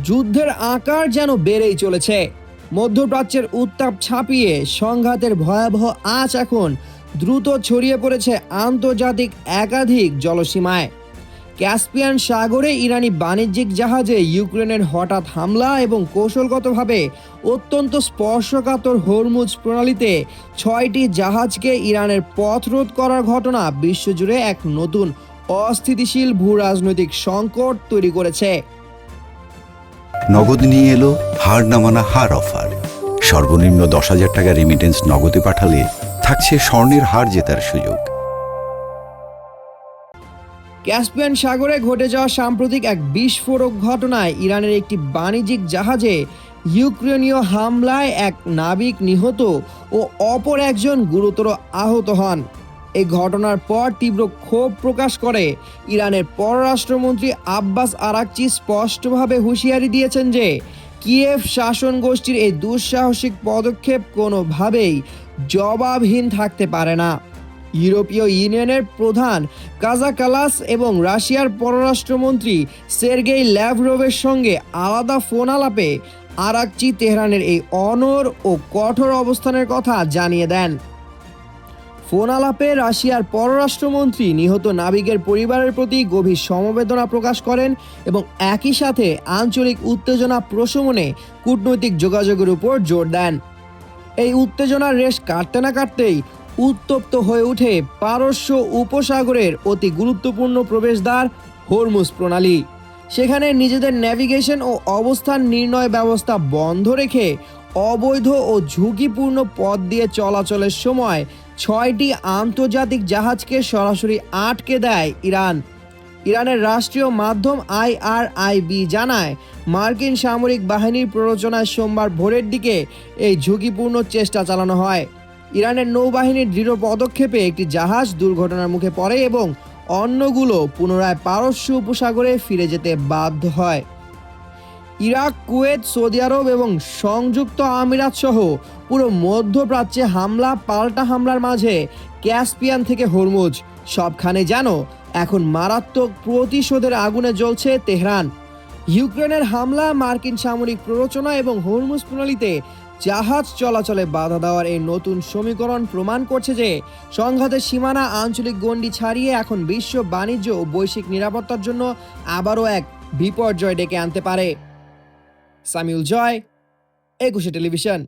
যুদ্ধের আকার যেন বেড়েই চলেছে। মধ্যপ্রাচ্যের উত্তাপ ছাপিয়ে সংঘাতের ভয়াবহ আঁচ এখন দ্রুত ছড়িয়ে পড়েছে আন্তর্জাতিক একাধিক জলসীমায়। ক্যাসপিয়ান সাগরে ইরানি বাণিজ্যিক জাহাজে ইউক্রেনের হঠাৎ হামলা এবং কৌশলগতভাবে অত্যন্ত স্পর্শকাতর হরমুজ প্রণালীতে 6টি জাহাজকে ইরানের পথরোধ করার ঘটনা বিশ্বজুড়ে এক নতুন অস্থিতিশীল ভূরাজনৈতিক সংকট তৈরি করেছে। নগদ নিয়ে এলো হার না মানা হার অফার। সর্বনিম্ন 10,000 টাকা রেমিটেন্স নগদে পাঠালে থাকছে স্বর্ণের হার জেতার সুযোগ। ক্যাসপিয়ান সাগরে ঘটে যাওয়া সাম্প্রতিক এক বিস্ফোরক ঘটনায় ইরানের একটি বাণিজ্যিক জাহাজে ইউক্রেনীয় হামলায় এক নাবিক নিহত ও অপর একজন গুরুতর আহত হন। এই ঘটনার পর তীব্র ক্ষোভ প্রকাশ করে ইরানের পররাষ্ট্রমন্ত্রী আব্বাস আরাকচি স্পষ্টভাবে হুঁশিয়ারি দিয়েছেন যে কিয়েভ শাসন গোষ্ঠীর এই দুঃসাহসিক পদক্ষেপ কোনোভাবেই জবাবহীন থাকতে পারে না। ইউরোপীয় ইউনিয়নের প্রধান কাজা কালাস এবং রাশিয়ার পররাষ্ট্রমন্ত্রী সের্গেই ল্যাভরভের সঙ্গে আলাদা ফোন আলাপে আরাকচি তেহরানের এই অনড় ও কঠোর অবস্থানের কথা জানিয়ে দেন। ফোন আলাপে রাশিয়ার পররাষ্ট্রমন্ত্রী নিহত নাবিকের পরিবারের প্রতি গভীর সমবেদনা প্রকাশ করেন এবং একই সাথে আঞ্চলিক উত্তেজনা প্রশমনে কূটনৈতিক যোগাযোগের উপর জোর দেন। এই উত্তেজনার রেশ কাটতে না কাটতেই উত্তপ্ত হয়ে ওঠে পারস্য উপসাগরের অতি গুরুত্বপূর্ণ প্রবেশদ্বার হরমুজ প্রণালী। সেখানে নিজেদের ন্যাভিগেশন ও অবস্থান নির্ণয় ব্যবস্থা বন্ধ রেখে অবৈধ ও ঝুঁকিপূর্ণ পথ দিয়ে চলাচলের সময় 6টি আন্তর্জাতিক জাহাজকে সরাসরি আটকে দেয় ইরান। ইরানের রাষ্ট্রীয় মাধ্যম IRIB জানায়, মার্কিন সামরিক বাহিনীর প্ররোচনায় সোমবার ভোরের দিকে এই ঝুঁকিপূর্ণ চেষ্টা চালানো হয়। ইরানের নৌবাহিনীর দৃঢ় পদক্ষেপে একটি জাহাজ দুর্ঘটনার মুখে পড়ে এবং অন্যগুলো পুনরায় পারস্য উপসাগরে ফিরে যেতে বাধ্য হয়। ইরাক, কুয়েত, সৌদি আরব এবং সংযুক্ত আমিরাত সহ পুরো মধ্যপ্রাচ্যে হামলা পাল্টা হামলার মাঝে ক্যাসপিয়ান থেকে হরমুজ সবখানে যেন এখন মারাত্মক প্রতিশোধের আগুনে জ্বলছে তেহরান। ইউক্রেনের হামলা, মার্কিন সামরিক প্ররোচনা এবং হরমুজ প্রণালীতে জাহাজ চলাচলে বাধা দেওয়ার এই নতুন সমীকরণ প্রমাণ করছে যে সংঘাতের সীমানা আঞ্চলিক গণ্ডি ছাড়িয়ে এখন বিশ্ব বাণিজ্য ও বৈশ্বিক নিরাপত্তার জন্য আবারও এক বিপর্যয় ডেকে আনতে পারে। সামিউল জয়, একুশে টেলিভিশন।